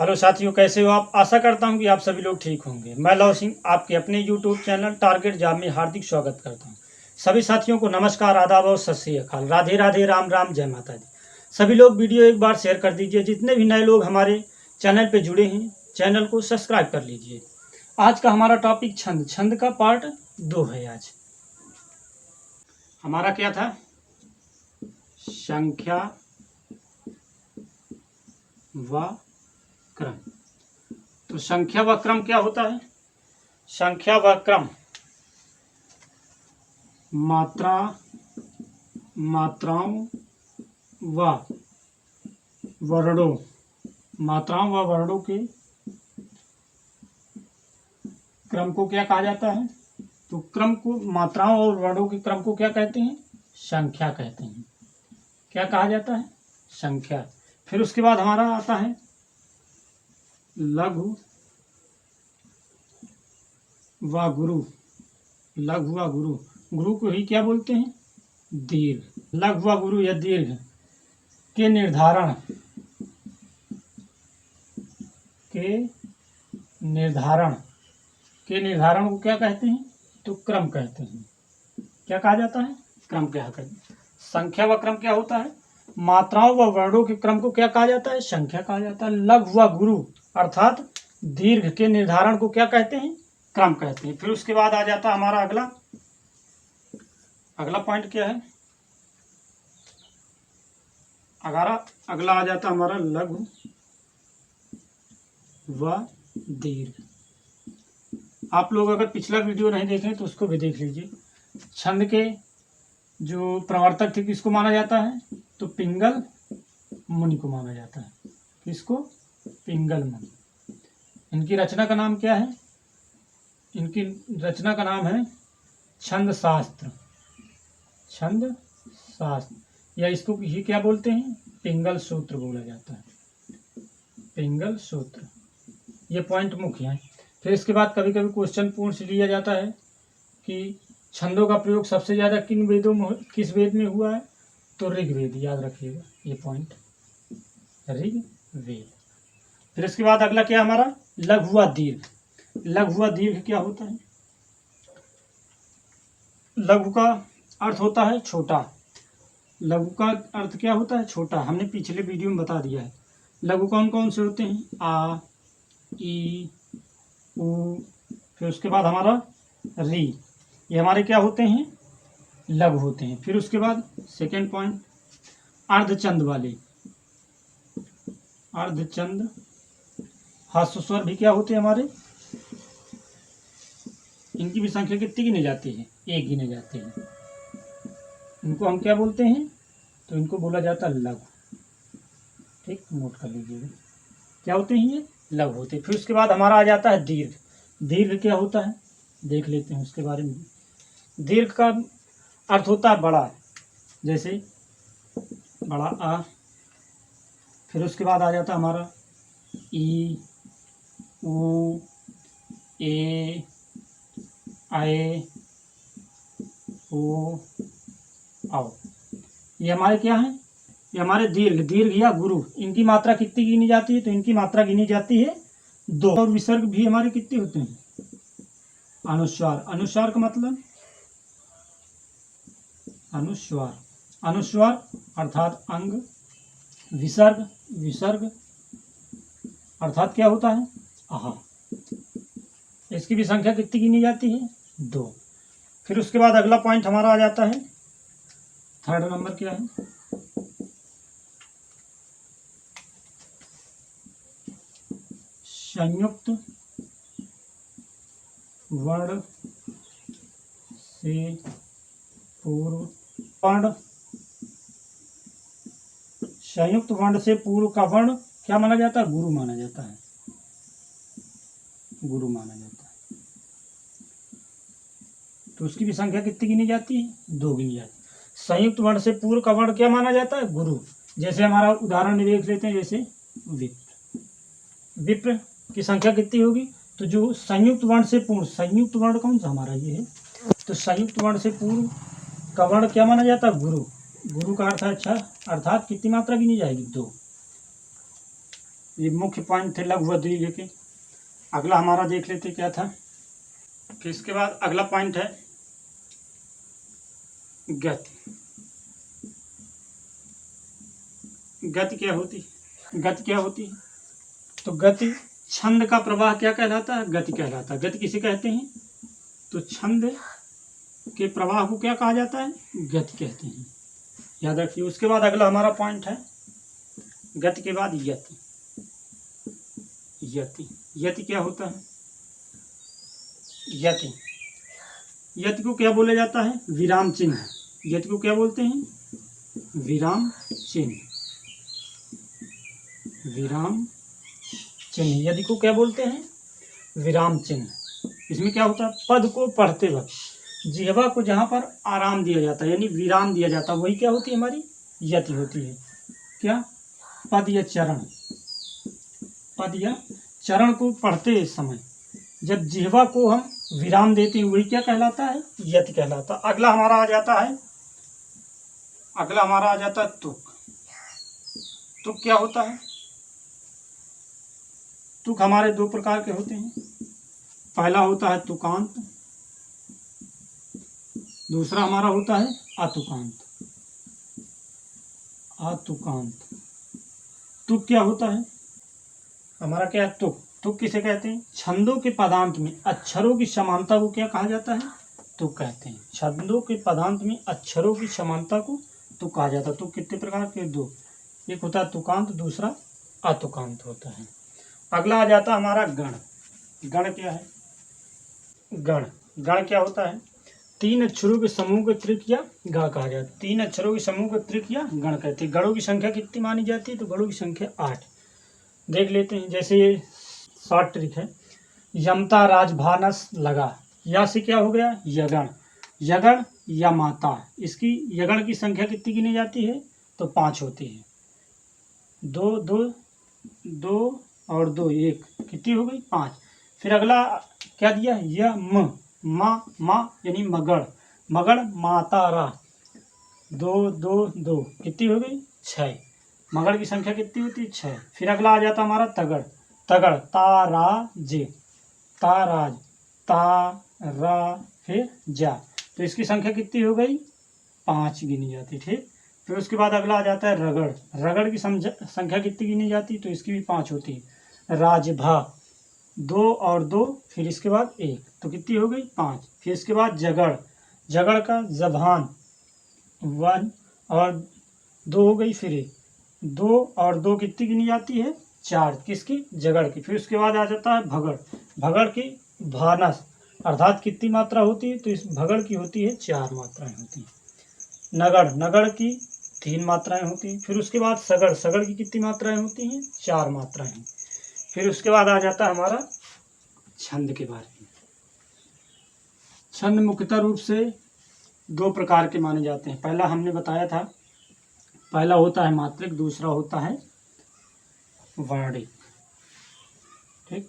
Hello साथियों, कैसे हो आप। आशा करता हूं कि आप सभी लोग ठीक होंगे। मैं लव सिंह आपके अपने यूट्यूब चैनल टारगेट जॉब में हार्दिक स्वागत करता हूं। सभी साथियों को नमस्कार, आदाब और सत श्री अकाल, राधे राधे, राम राम, जय माता दी। सभी लोग वीडियो एक बार शेयर कर दीजिए। जितने भी नए लोग हमारे चैनल पर जुड़े हैं, चैनल को सब्सक्राइब कर लीजिए। आज का हमारा टॉपिक छंद, छंद का पार्ट 2 है। आज हमारा क्या था? संख्या व क्रम। तो संख्या व क्रम क्या होता है? संख्या व क्रम मात्राओं व वर्णों के क्रम को क्या कहा जाता है? तो क्रम को, मात्राओं और वर्णों के क्रम को क्या कहते हैं? संख्या कहते हैं। क्या कहा जाता है? संख्या। फिर उसके बाद हमारा आता है लघु व गुरु। लघु व गुरु, गुरु को ही क्या बोलते हैं? दीर्घ। लघु व गुरु या दीर्घ के निर्धारण को क्या कहते हैं? तो क्रम कहते हैं। क्या कहा जाता है? क्रम क्या कहते हैं। संख्या व क्रम क्या होता है? मात्राओं व वर्णों के क्रम को क्या कहा जाता है? संख्या कहा जाता है। लघु व गुरु अर्थात दीर्घ के निर्धारण को क्या कहते हैं? क्रम कहते हैं। फिर उसके बाद आ जाता है हमारा अगला पॉइंट क्या है? अगला आ जाता हमारा लघु व दीर्घ। आप लोग अगर पिछला वीडियो नहीं देखें तो उसको भी देख लीजिए। छंद के जो प्रवर्तक थे किसको माना जाता है? तो पिंगल मुनि को माना जाता है। किसको? पिंगल मुनि। इनकी रचना का नाम क्या है? इनकी रचना का नाम है छंद शास्त्र। छंद शास्त्र, या इसको ही क्या बोलते हैं? पिंगल सूत्र बोला जाता है। पिंगल सूत्र। ये पॉइंट मुख्य है। फिर इसके बाद कभी कभी क्वेश्चन पूर्ण से लिया जाता है कि छंदों का प्रयोग सबसे ज़्यादा किस वेद में हुआ है? तो ऋग्वेद। याद रखिएगा ये पॉइंट, ऋग्वेद। फिर इसके बाद अगला क्या हमारा? लघु व दीर्घ। लघु व दीर्घ क्या होता है? लघु का अर्थ होता है छोटा। लघु का अर्थ क्या होता है? छोटा। हमने पिछले वीडियो में बता दिया है। लघु कौन कौन से होते हैं? आ, ई, उ। फिर उसके बाद हमारा री, ये हमारे क्या होते हैं? लघु होते हैं। फिर उसके बाद सेकेंड पॉइंट, अर्धचंद वाले। अर्धचंद ह्रस्व स्वर भी क्या होते हैं हमारे? इनकी भी संख्या कितनी गिनी जाती है? 1 गिने जाते हैं। इनको हम क्या बोलते हैं? तो इनको बोला जाता है लघु। ठीक, नोट कर लीजिएगा। क्या होते हैं ये? लघु होते हैं। फिर उसके बाद हमारा आ जाता है दीर्घ। दीर्घ क्या होता है? देख लेते हैं उसके बारे में। दीर्घ का अर्थ होता है बड़ा, जैसे बड़ा आ। फिर उसके बाद आ जाता है हमारा ई, उ, ए, आए, ओ, आओ। ये हमारे क्या है? ये हमारे दीर्घ या गुरु। इनकी मात्रा कितनी गिनी जाती है? तो इनकी मात्रा गिनी जाती है 2। और विसर्ग भी हमारे कितने होते हैं? अनुस्वार। अनुस्वार का मतलब अनुस्वार अर्थात अंग। विसर्ग अर्थात क्या होता है? आहा। इसकी भी संख्या कितनी गिनी जाती है? 2। फिर उसके बाद अगला पॉइंट हमारा आ जाता है, थर्ड नंबर क्या है? संयुक्त वर्ण से पूर्व वर्ण। संयुक्त वर्ण से पूर्व का वर्ण क्या माना जाता है? गुरु माना जाता है। गुरु माना जाता है। तो उसकी भी संख्या कितनी गिनी जाती है? 2 गिनी जाती है। संयुक्त वर्ण से पूर्व का वर्ण क्या माना जाता है? गुरु। जैसे हमारा उदाहरण देख लेते हैं, जैसे विप्र की संख्या कितनी होगी? तो जो संयुक्त वर्ण से पूर्व, संयुक्त वर्ण कौन सा हमारा? ये है। तो संयुक्त वर्ण से पूर्व का वर्ण क्या माना जाता है? गुरु। गुरु का अर्थ है अच्छा, अर्थात कितनी मात्रा गिनी जाएगी? 2। ये मुख्य पॉइंट थे लघु अद्वितीय के। अगला हमारा देख लेते क्या था। फिर इसके बाद अगला पॉइंट है गति। गति क्या होती है? गति क्या होती है? तो गति छंद का प्रवाह क्या कहलाता है? गति कहलाता है। गति किसे कहते हैं? तो छंद के प्रवाह को क्या कहा जाता है? गति कहते हैं, याद रखिए। उसके बाद अगला हमारा पॉइंट है गति के बाद यति। यति यति क्या होता है? यति यति को क्या बोला जाता है? विराम चिन्ह। यति को क्या बोलते हैं? विराम चिन्ह। विराम चिन्ह। यदि को क्या बोलते हैं? विराम चिन्ह। इसमें क्या होता है? पद को पढ़ते वक्त जिह्वा को जहाँ पर आराम दिया जाता है यानी विराम दिया जाता है, वही क्या होती है? हमारी यति होती है। क्या? पद या चरण। पद या चरण को पढ़ते समय जब जिह्वा को हम विराम देते हैं वही क्या कहलाता है? यति कहलाता है। अगला हमारा आ जाता है तुक। तुक क्या होता है? तुक हमारे दो प्रकार के होते हैं। पहला होता है तुकांत, दूसरा हमारा होता है अतुकांत। अतुकांत। तुक क्या होता है? हमारा क्या है? तुक। तुक किसे कहते हैं? छंदों के पदांत में अक्षरों की समानता को क्या कहा जाता है? तुक कहते हैं। छंदों के पदांत में अक्षरों की समानता को तुक कहा जाता है। तुक कितने प्रकार के? दो। एक होता है तुकांत, दूसरा अतुकांत होता है। अगला आ जाता है हमारा गण। गण क्या है? गण। गण क्या होता है? तीन अक्षरों के समूह को त्रिक या गण कहा जाता है। तीन अक्षरों के समूह को त्रिक या गण कहते हैं। गणों की संख्या कितनी मानी जाती है? तो गणों की संख्या 8। देख लेते हैं। जैसे ये शॉर्ट ट्रिक है। यमता राजभानस लगा, या से क्या हो गया? यगण। यगण या माता, इसकी यगण की संख्या कितनी गिनी जाती है? तो 5 होती है। 2 2 2 और 2 1 कितनी हो गई? 5। फिर अगला क्या दिया? यम। मा यानी मगड़। मगड़ माता रा। 2 2 2 कितनी हो गई? 6। मगड़ की संख्या कितनी होती है? 6। फिर अगला आ जाता हमारा तगड़। तगड़ ताराज। ताराज तारा फिर जा, तो इसकी संख्या कितनी हो गई? 5 गिनी जाती। ठीक। फिर उसके बाद अगला आ जाता है रगड़। रगड़ की संख्या कितनी गिनी जाती? तो इसकी भी 5 होती है। राजभा 2 और 2 फिर इसके बाद 1, तो कितनी हो गई? 5। फिर इसके बाद जगड़। जगड़ का जबान 1 और 2 हो गई, फिर 1। 2 और 2 कितनी गिनी जाती है? 4। किसकी? जगड़ की। फिर उसके बाद आ जाता है भगड़। भगड़ की भानस अर्थात कितनी मात्रा होती है? तो इस भगड़ की होती है 4 मात्राएं होती हैं। नगड़। नगड़ की 3 मात्राएं होती हैं। फिर उसके बाद सगड़। सगड़ की कितनी मात्राएं होती हैं? 4 मात्राएं। फिर उसके बाद आ जाता है हमारा छंद के बारे में। छंद मुख्यतः रूप से 2 प्रकार के माने जाते हैं। पहला हमने बताया था, पहला होता है मात्रिक, दूसरा होता है वर्णिक। ठीक।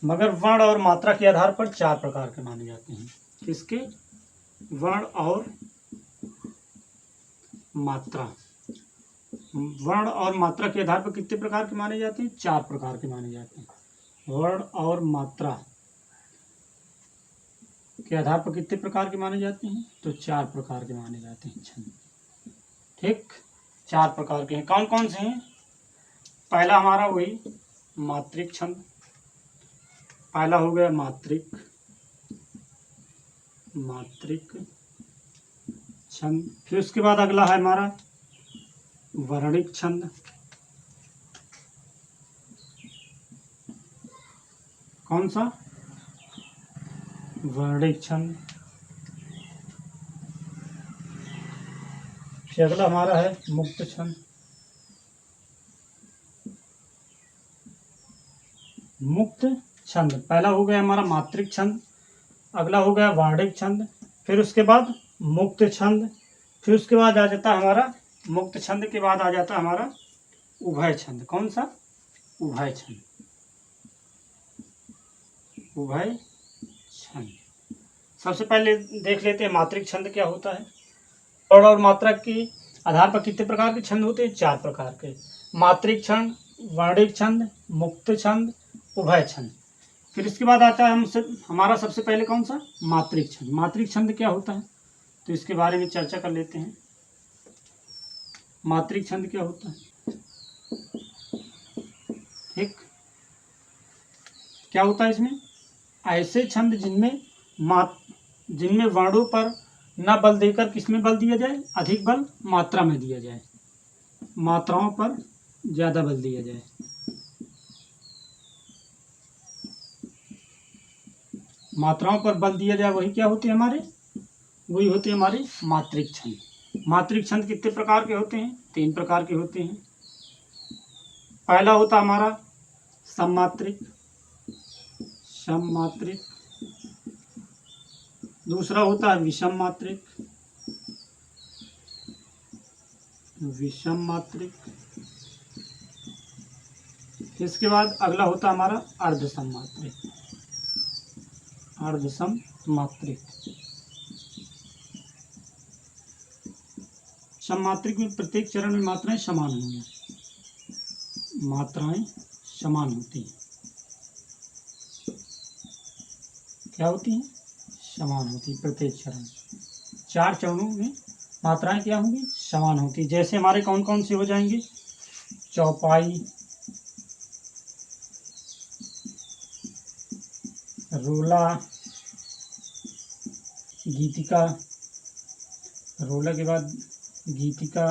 मगर वर्ण और मात्रा के आधार पर 4 प्रकार के माने जाते हैं। किसके? वर्ण और मात्रा। वर्ण और मात्रा के आधार पर कितने प्रकार के माने जाते हैं? 4 प्रकार के माने जाते हैं। वर्ण और मात्रा के आधार पर कितने प्रकार के माने जाते हैं? तो 4 प्रकार के माने जाते हैं छंद। ठीक। 4 प्रकार के हैं। कौन कौन से हैं? पहला हमारा वही मात्रिक छंद। पहला हो गया मात्रिक छंद। फिर उसके बाद अगला है हमारा वर्णिक छंद। कौन सा? वर्णिक छंद। फिर अगला हमारा है मुक्त छंद। मुक्त छंद पहला हो गया हमारा मात्रिक छंद, अगला हो गया वर्णिक छंद, फिर उसके बाद मुक्त छंद, फिर उसके बाद आ जाता है हमारा मुक्त छंद के बाद आ जाता है हमारा उभय छंद। कौन सा? उभय छंद। उभय छंद। सबसे पहले देख लेते हैं मात्रिक छंद क्या होता है। और मात्रा के आधार पर कितने प्रकार के छंद होते हैं? 4 प्रकार के। मात्रिक छंद वर्णिक छंद, मुक्त छंद, उभय छंद। फिर इसके बाद आता है हमारा सबसे पहले कौन सा, मात्रिक छंद। मात्रिक छंद क्या होता है, तो इसके बारे में चर्चा कर लेते हैं। मात्रिक छंद क्या होता है, ठीक, क्या होता है इसमें, ऐसे छंद जिनमें वर्णों पर न बल देकर किसमें बल दिया जाए, अधिक बल मात्रा में दिया जाए, मात्राओं पर ज्यादा बल दिया जाए। मात्राओं पर बल दिया जाए वही क्या होते हैं हमारे, वही होते हैं हमारे मात्रिक छंद। मात्रिक छंद कितने प्रकार के होते हैं, 3 प्रकार के होते हैं। पहला होता हमारा सममात्रिक, सममात्रिक। दूसरा होता है विषम मात्रिक, विषम मात्रिक। इसके बाद अगला होता हमारा अर्धसम मात्रिक, अर्धसम मात्रिक। सममात्रिक में प्रत्येक चरण में मात्राएं समान होंगी, मात्राएं समान होती हैं। क्या होती हैं, समान होती, प्रत्येक चरण, 4 चरणों में मात्राएं क्या होंगी, समान होती। जैसे हमारे कौन कौन से हो जाएंगे, चौपाई, रोला, गीतिका, रोला के बाद गीतिका,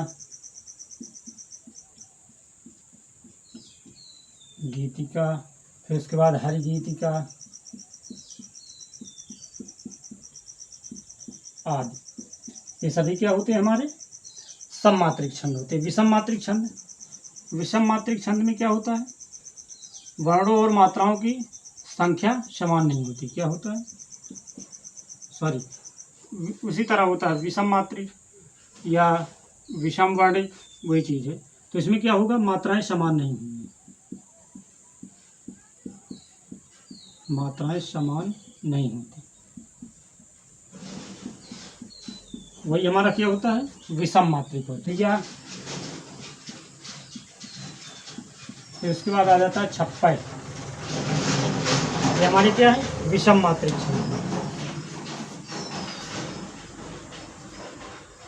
गीतिका, फिर उसके बाद हरि गीतिका आदि। ये सभी क्या होते हैं हमारे सममात्रिक छंद होते हैं। विषम मात्रिक छंद, विषम मात्रिक छंद में क्या होता है, वर्णों और मात्राओं की संख्या समान नहीं होती। क्या होता है, सॉरी, उसी तरह होता है विषम मात्रिक या विषम वर्णिक, वही चीज़ है। तो इसमें क्या होगा, मात्राएं समान नहीं होंगी, मात्राएं समान नहीं होती। वही हमारा क्या होता है, विषम मात्रिक होता है। क्या, फिर उसके बाद आ जाता है छप्पै, ये हमारी क्या है, विषम मात्रिक छंद।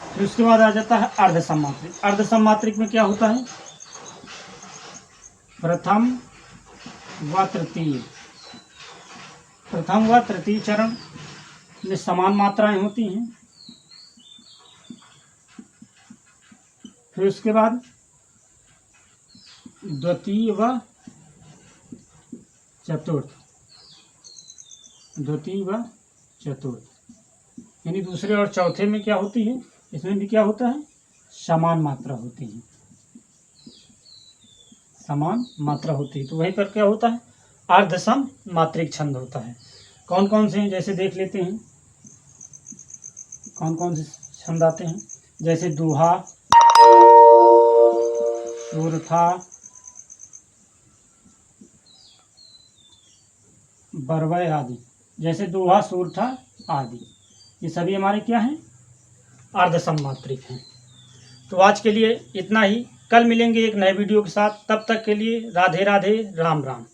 फिर उसके बाद आ जाता है अर्धसम मात्रिक। अर्धसम मात्रिक में क्या होता है, प्रथम व तृतीय, प्रथम व तृतीय चरण में समान मात्राएं होती हैं। फिर उसके बाद द्वितीय व चतुर्थ, द्वितीय व चतुर्थ, यानी दूसरे और चौथे में क्या होती है, इसमें भी क्या होता है, समान मात्रा होती है, समान मात्रा होती है। तो वहीं पर क्या होता है, अर्धसम मात्रिक छंद होता है। कौन कौन से हैं, जैसे देख लेते हैं कौन कौन से छंद आते हैं। जैसे दोहा, सूरथा, बरवय आदि। जैसे दोहा, सूरथा आदि, ये सभी हमारे क्या हैं, अर्धसम मात्रिक हैं। तो आज के लिए इतना ही, कल मिलेंगे एक नए वीडियो के साथ। तब तक के लिए राधे राधे, राम राम।